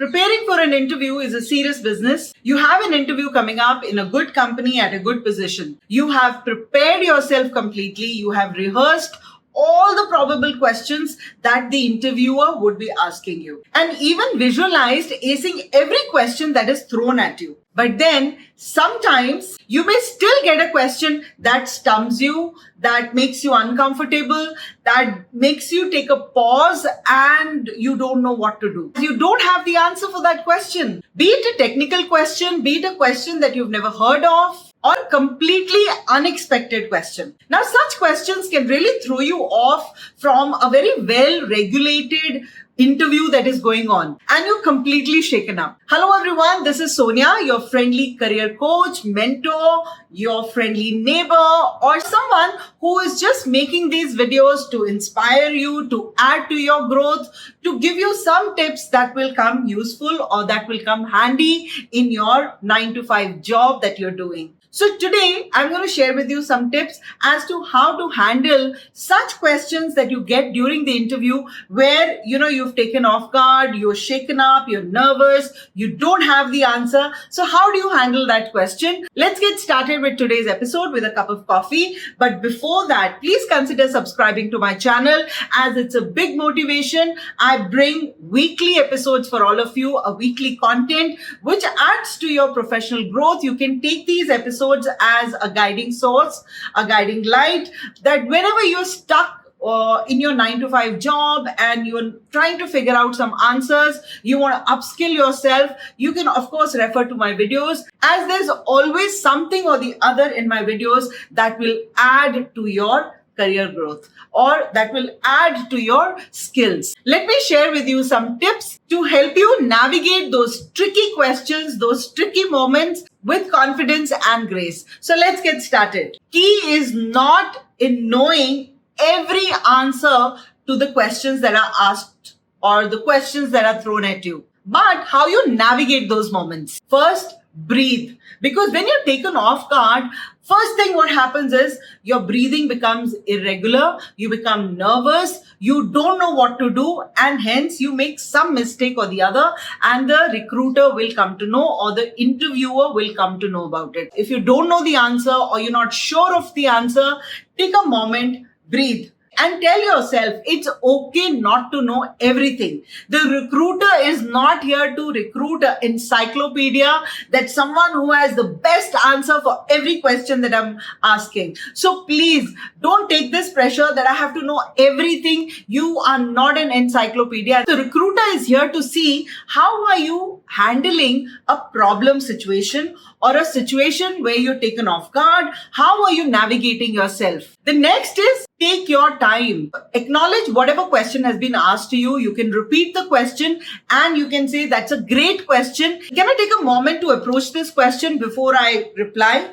Preparing for an interview is a serious business. You have an interview coming up in a good company at a good position. You have prepared yourself completely. You have rehearsed all the probable questions that the interviewer would be asking you, and even visualized acing every question that is thrown at you. But then sometimes you may still get a question that stumps you, that makes you uncomfortable, that makes you take a pause and you don't know what to do. You don't have the answer for that question. Be it a technical question, be it a question that you've never heard of, or a completely unexpected question. Now, such questions can really throw you off from a very well-regulated interview that is going on, and you're completely shaken up. Hello everyone, this is Sonia, your friendly career coach, mentor, your friendly neighbor, or someone who is just making these videos to inspire you, to add to your growth, to give you some tips that will come useful or that will come handy in your 9 to 5 job that you're doing. So today, I'm going to share with you some tips as to how to handle such questions that you get during the interview where, you've taken off guard, you're shaken up, you're nervous, you don't have the answer. So how do you handle that question? Let's get started with today's episode with a cup of coffee. But before that, please consider subscribing to my channel as it's a big motivation. I bring weekly episodes for all of you, a weekly content which adds to your professional growth. You can take these episodes as a guiding source, a guiding light, that whenever you're stuck in your 9 to 5 job and you're trying to figure out some answers, you want to upskill yourself, you can of course refer to my videos, as there's always something or the other in my videos that will add to your career growth or that will add to your skills. Let me share with you some tips to help you navigate those tricky questions, those tricky moments with confidence and grace. So let's get started. Key is not in knowing every answer to the questions that are asked or the questions that are thrown at you, but how you navigate those moments. First, breathe. Because when you're taken off guard, first thing what happens is your breathing becomes irregular, you become nervous, you don't know what to do, and hence you make some mistake or the other, and the recruiter will come to know or the interviewer will come to know about it. If you don't know the answer or you're not sure of the answer, take a moment, breathe. And tell yourself it's okay not to know everything. The recruiter is not here to recruit an encyclopedia, that someone who has the best answer for every question that I'm asking. So please don't take this pressure that I have to know everything. You are not an encyclopedia. The recruiter is here to see how are you handling a problem situation or a situation where you're taken off guard. How are you navigating yourself? The next is take your time. Acknowledge whatever question has been asked to you. You can repeat the question and you can say, that's a great question. Can I take a moment to approach this question before I reply?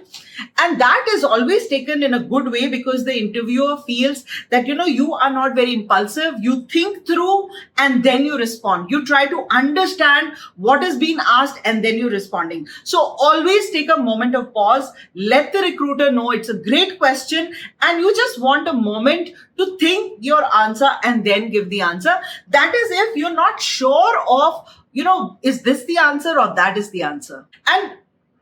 And that is always taken in a good way because the interviewer feels that, you are not very impulsive. You think through and then you respond. You try to understand what is being asked and then you're responding. So always take a moment of pause. Let the recruiter know it's a great question and you just want a moment to think your answer and then give the answer. That is if you're not sure of, is this the answer or that is the answer. And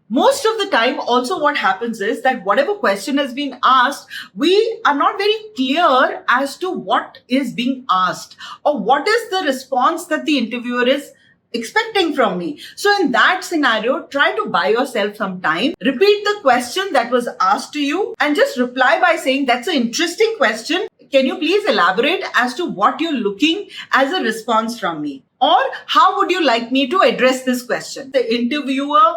most of the time also what happens is that whatever question has been asked, we are not very clear as to what is being asked or what is the response that the interviewer is expecting from me. So in that scenario, try to buy yourself some time, repeat the question that was asked to you and just reply by saying, that's an interesting question. Can you please elaborate as to what you're looking as a response from me? Or how would you like me to address this question? The interviewer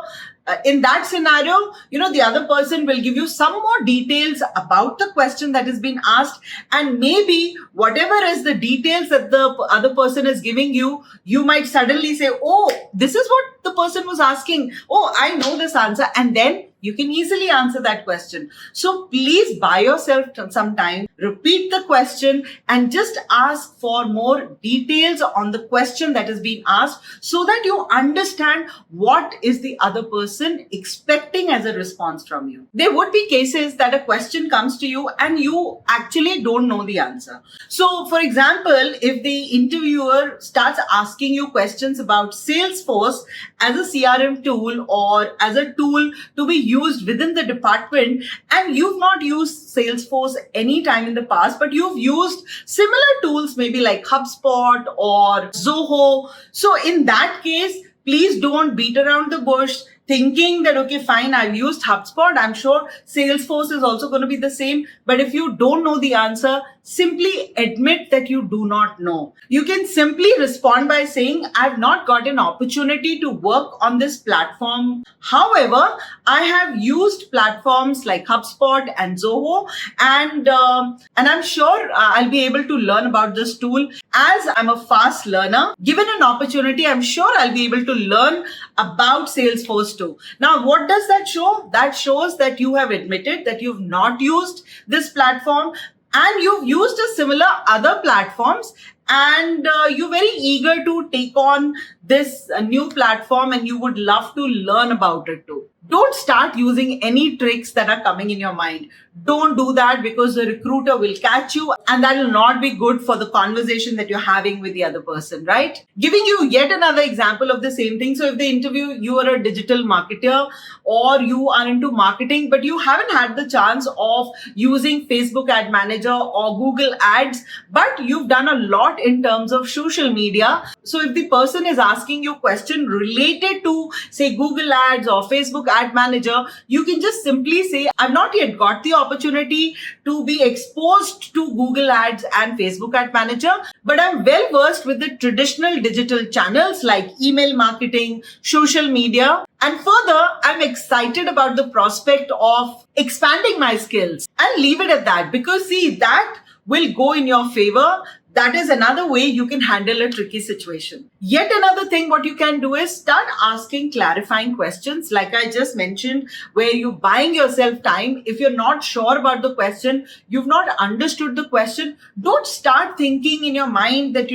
in that scenario, the other person will give you some more details about the question that has been asked, and maybe whatever is the details that the other person is giving you, you might suddenly say, oh, this is what the the person was asking, oh, I know this answer, and then you can easily answer that question. So please buy yourself some time, repeat the question, and just ask for more details on the question that is being asked so that you understand what is the other person expecting as a response from you. There would be cases that a question comes to you and you actually don't know the answer. So, for example, if the interviewer starts asking you questions about Salesforce as a CRM tool or as a tool to be used within the department, and you've not used Salesforce any time in the past, but you've used similar tools, maybe like HubSpot or Zoho. So in that case, please don't beat around the bush thinking that, okay, fine, I've used HubSpot. I'm sure Salesforce is also going to be the same. But if you don't know the answer, simply admit that you do not know. You can simply respond by saying, I've not got an opportunity to work on this platform. However, I have used platforms like HubSpot and Zoho, and I'm sure I'll be able to learn about this tool as I'm a fast learner. Given an opportunity, I'm sure I'll be able to learn about Salesforce too. Now, what does that show? That shows that you have admitted that you've not used this platform and you've used a similar other platforms, and you're very eager to take on this new platform and you would love to learn about it too. Don't start using any tricks that are coming in your mind. Don't do that, because the recruiter will catch you and that will not be good for the conversation that you're having with the other person, right? Giving you yet another example of the same thing. So if they interview, you are a digital marketer or you are into marketing, but you haven't had the chance of using Facebook Ad Manager or Google Ads, but you've done a lot in terms of social media. So if the person is asking you a question related to, say, Google Ads or Facebook Ad Manager, you can just simply say, I've not yet got the opportunity to be exposed to Google Ads and Facebook Ad Manager, but I'm well versed with the traditional digital channels like email marketing, social media. And further, I'm excited about the prospect of expanding my skills, and leave it at that, because see, that will go in your favor. That is another way you can handle a tricky situation. Yet another thing what you can do is start asking clarifying questions, like I just mentioned, where you're buying yourself time. If you're not sure about the question, you've not understood the question, don't start thinking in your mind that,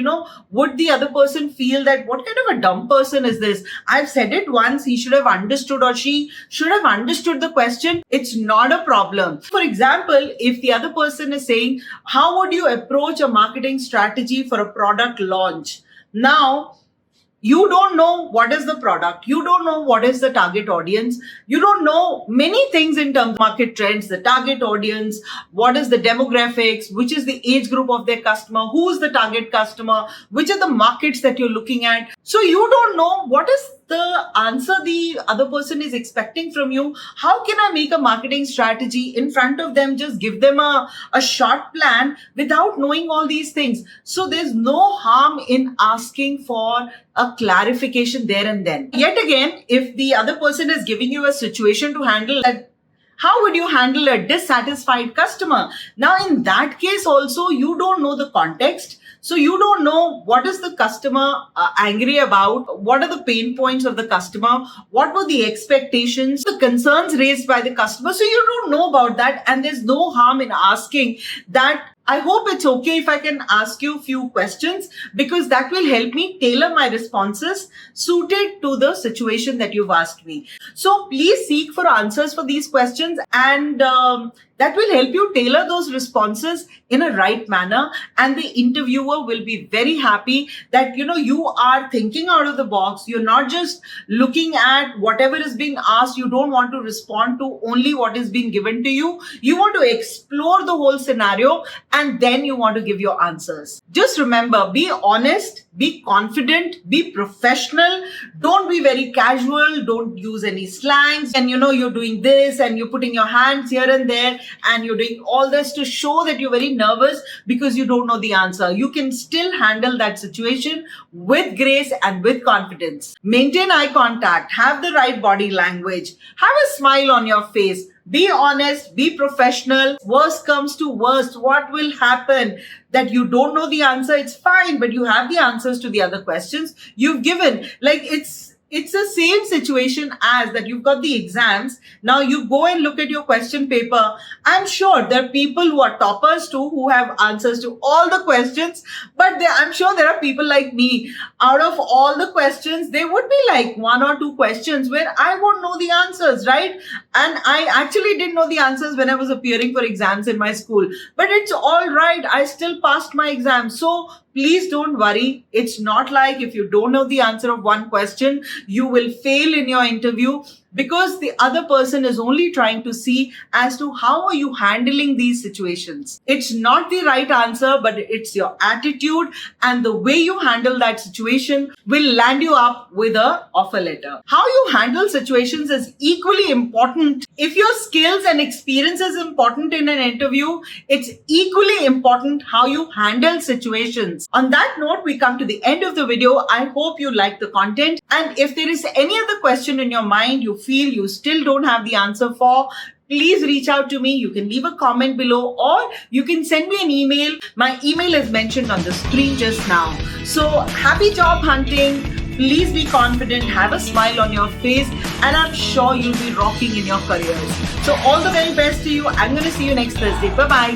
would the other person feel that what kind of a dumb person is this? I've said it once, he should have understood or she should have understood the question. It's not a problem. For example, if the other person is saying, how would you approach a marketing strategy for a product launch? Now, you don't know what is the product. You don't know what is the target audience. You don't know many things in terms of market trends, the target audience, what is the demographics, which is the age group of their customer, who is the target customer, which are the markets that you're looking at. So you don't know what is the answer the other person is expecting from you. How can I make a marketing strategy in front of them, just give them a short plan without knowing all these things? So there's no harm in asking for a clarification there and then. Yet again, if the other person is giving you a situation to handle, that how would you handle a dissatisfied customer? Now, in that case also, you don't know the context. So you don't know what is the customer angry about, what are the pain points of the customer, what were the expectations, the concerns raised by the customer. So you don't know about that, and there's no harm in asking that. I hope it's okay if I can ask you a few questions, because that will help me tailor my responses suited to the situation that you've asked me. So please seek for answers for these questions, and that will help you tailor those responses in a right manner. And the interviewer will be very happy that, you are thinking out of the box. You're not just looking at whatever is being asked. You don't want to respond to only what is being given to you. You want to explore the whole scenario, and then you want to give your answers. Just remember, be honest, be confident, be professional. Don't be very casual. Don't use any slangs. And you're doing this and you're putting your hands here and there and you're doing all this to show that you're very nervous because you don't know the answer. You can still handle that situation with grace and with confidence. Maintain eye contact. Have the right body language. Have a smile on your face. Be honest, be professional. Worst comes to worst, what will happen? That you don't know the answer, it's fine, but you have the answers to the other questions you've given. Like, it's It's the same situation as that you've got the exams. Now you go and look at your question paper. I'm sure there are people who are toppers too, who have answers to all the questions, but I'm sure there are people like me. Out of all the questions, there would be like one or two questions where I won't know the answers, right? And I actually didn't know the answers when I was appearing for exams in my school, but it's all right. I still passed my exam. So please don't worry. It's not like if you don't know the answer of one question, you will fail in your interview, because the other person is only trying to see as to how are you handling these situations. It's not the right answer, but it's your attitude and the way you handle that situation will land you up with a offer letter. How you handle situations is equally important. If your skills and experience is important in an interview, it's equally important how you handle situations. On that note, we come to the end of the video. I hope you like the content, and if there is any other question in your mind you feel you still don't have the answer for, please reach out to me. You can leave a comment below, or you can send me an email. My email is mentioned on the screen just now. So happy job hunting. Please be confident, have a smile on your face, and I'm sure you'll be rocking in your careers. So all the very best to you. I'm going to see you next Thursday. Bye-bye.